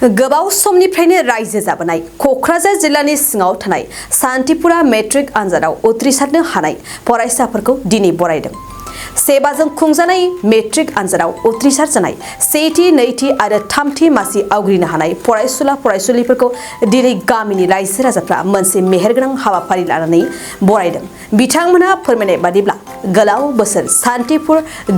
गोबाव समनिफ्रायनो रायजो जाबोनाय कक्राझार जिल्लानि सिङाव थानाय सान्तिपुरा मेट्रिक आनजादाव उथ्रिसारनो हानाय फरायसाफोरखौ दिनै बरायदों। सेबाजों खुंजानाय मेट्रिक आनजादाव उथ्रिसार जानाय सेथि, नैथि आरो थामथि मासि आवग्रिनो हानाय फरायसुला फरायसुलिफोरखौ दिनै गामिनि रायजो राजाफ्रा मोनसे मेहेरगोनां हाबाफारि लानानै बरायदों। बिथांमोनहा फोरमायनाय बादिब्ला गोलाव बोसोर सान्तिपुर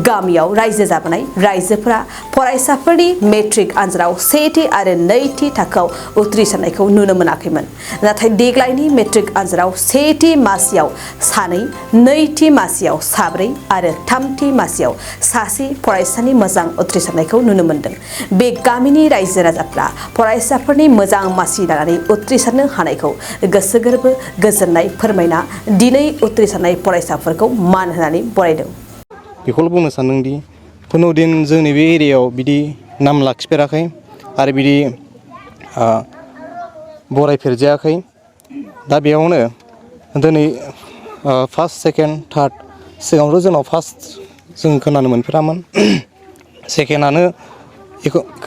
गामियाव रायजो जाबोनाय रायजोफोरा फरायसाफोरनि मेट्रिक आनजादाव सेथि आरो नैथि थाखोआव उथ्रिसारनायखौ नुनो मोनाखैमोन। नाथाय देग्लायनि मेट्रिक आनजादाव सेथि मासियाव सानै, नैथि मासियाव साब्रै आरो थामथि मासियाव सासे फरायसानि मोजां उथ्रिसारनायखौ नुनो मोनदों। बे गामिनि रायजो राजाफ्रा फरायसाफोरनि मोजां मासि लानानै उथ्रिसारनो हानायखौ गोसो गोरबो गोजोननाय फोरमायना दिनै उथ्रिसारनाय फरायसाफोरखौ मान होनानै बरायदों। बेखौल' बुंनो सानदोंदि खुनु दिन जोंनि बे एरियायाव बिदि नाम लाखिफेराखै आरो बिदि बरायफेरजायाखै। दा बेयावनो दिनै फार्स्ट, सेकेन्ड, थार्ड सिगाङावथ' जोंनाव फार्स्ट जों खोनानो मोनफेरामोन।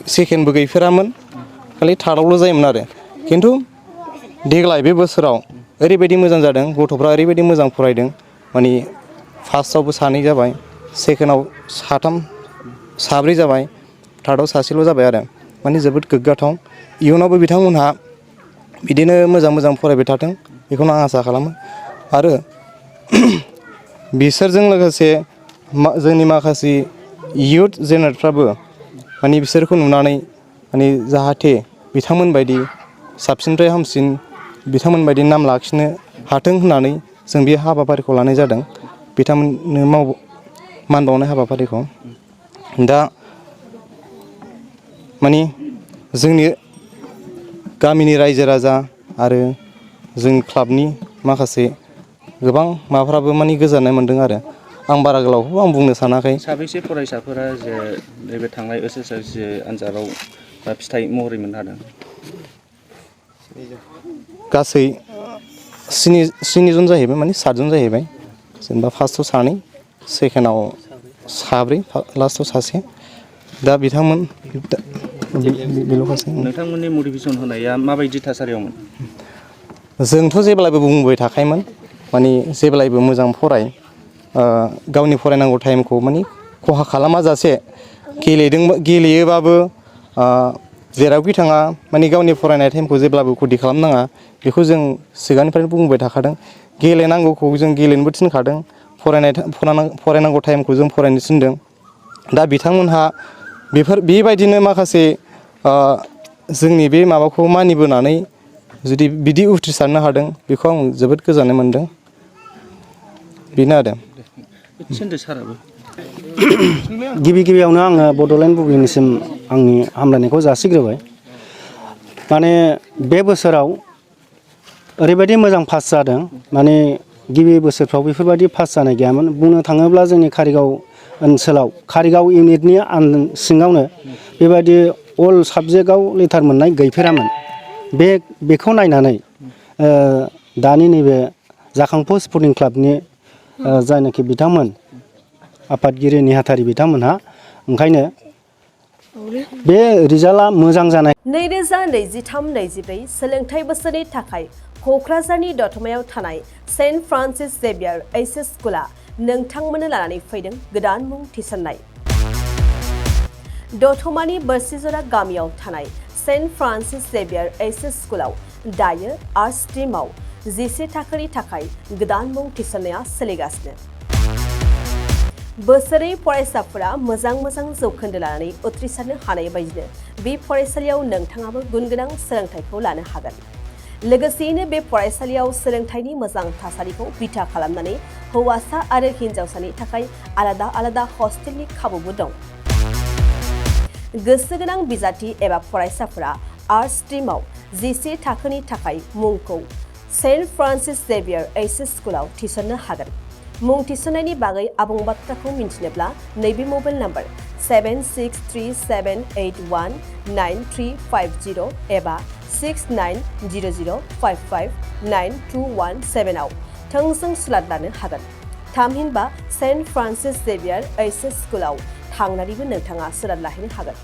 सेकेन्डबो गैफेरामोन, खालि थार्डआवल' जायोमोन आरो। खिन्थु देग्लाय बे बोसोराव ओरैबायदि मोजां जादों, गथ'फ्रा ओरैबायदि मोजां फरायदों। माने फार्स्टआवबो सानै जाबाय, सेकेन्डआव साथाम, साब्रै जाबाय, थार्डआव सासेल' जाबाय आरो। माने जोबोद गोग्गाथाव। इयुनावबो बिथांमोनहा बिदिनो मोजां मोजां फरायबाय थाथों, बेखौनो आं आसा खालामो। आरो बिसोरजों लोगोसे जोंनि माखासे इयुथ जेनेरेटफ्राबो माने बिसोरखौ नुनानै माने जाहाथे बिथांमोनबायदि साबसिननिफ्राय हामसिन बिथांमोनबायदि नाम लाखिनो हाथों होननानै जों बे हाबाफारिखौ लानाय जादों। बिथांमोननो मान बावनाय हाबाफारिखौ। दा माने जोंनि गामिनि रायजो राजा आरो जोंनि क्लाबनि माखासे गोबां माबाफ्राबो माने गोजोननाय मोन्दों आरो। आं बारा गोलावखौ आं बुंनो सानाखै। साबैसे फरायसाफोरा जे नैबे थांनाय SSLC आनजादाव फिथाइ महरै मोननो हादों? गासै 7 जन जाहैबाय, माने 7 जन जाहैबाय। जेनेबा फार्स्टआव सानै, सेकेन्डआव साब्रै, लास्टआव सासे। दा बिथांमोन बेल'खासै। नोंथांमोननि मटिभेसन होनाया माबायदि थासारियावमोन? जोंथ' जेब्लायबो बुंबाय थाखायोमोन, माने जेब्लायबो मोजां फराय, गावनि फरायनांगौ टाइमखौ माने खहा खालामाजासे गेलेयोबाबो जेरावखि थाङा माने गावनि फरायनाय टाइमखौ जेब्लाबो खथि खालामनाङा। बेखौ जों सिगांनिफ्रायनो बुंबाय थाखादों। गेलेनांगौखौ जों गेलेनोबो थिनखादों, फरायनांगौ टाइमखौ जों फरायनो थिनदों। दा बिथांमोनहा बेबायदिनो माखासे जोंनि बे माबाखौ मानिबोनानै जुदि बिदि उथ्रिसारनो हादों, बेखौ आं जोबोद गोजोननाय मोन्दों। बेनो आरो। गिबियावनो आङो बड'लेण्ड बुब्लिनिसिम आंनि हामलायनायखौ जासिग्रोबाय। माने बे बोसोराव ओरैबायदि मोजां पास जादों, माने गिबि बोसोरफ्राव बेफोरबायदि पास जानाय गैयामोन। बुंनो थाङोब्ला जोंनि कारिगाव ओनसोलाव कारिगाव इउनिटनि सिङावनो बेबायदि अल साबजेक्टआव लेटार मोननाय गैफेरामोन। बेखौ नायनानै दानि नैबे जाखांफु स्पर्टिं क्लाबनि जायनाखि बिथांमोन आफादगिरि नेहाथारि बिथांमोनहा ओंखायनो बे रिजाल्टआ मोजां जानाय। 2023-24 सोलोंथाइ बोसोरनि थाखाय कक्राझारनि दतमायाव थानाय सेन्ट फ्रान्सिस जेभियार एचएस स्कुला नोंथांमोननो लानानै फैदों गोदान मुं थिसननाय। दतमानि बोरसिजरा गामियाव थानाय सेन्ट फ्रान्सिस जेभियार एचएस स्कुलाव दायो आर्ट्स स्ट्रिमाव 11 थाखोनि थाखाय गोदान मुं थिसननाया सोलिगासिनो। बोसोरै फरायसाफोरा मोजां जौखोन्दो लानानै उथ्रिसारनो हानाय बायदिनो बे फरायसालियाव नोंथाङाबो गुनगोनां सोलोंथाइखौ लानो हागोन। लोगोसेयैनो बे फरायसालियाव सोलोंथाइनि मोजां थासारिखौ बिथा खालामनानै हौवासा आरो हिन्जावसानि थाखाय आलादा हस्टेलनि खाबुबो दं। गोसो गोनां बिजाथि एबा फरायसाफोरा आर्ट्स स्ट्रिमाव 11 थाखोनि थाखाय मुंखौ सेन्ट फ्रान्सिस जेभियार एचएस स्कुलाव थिसननो हागोन। मुं थिसननायनि बागै आबुं बाथ्राखौ मिन्थिनोब्ला नैबे मबाइल नम्बर 7637819350 एबा 6900559217 आव थोंजों सुलाद लानो हागोन। थामहिनबा सेन्ट फ्रान्सिस जेभियार एचएस स्कुलाव थांनानैबो नोंथाङा सुलाद लाहैनो हागोन।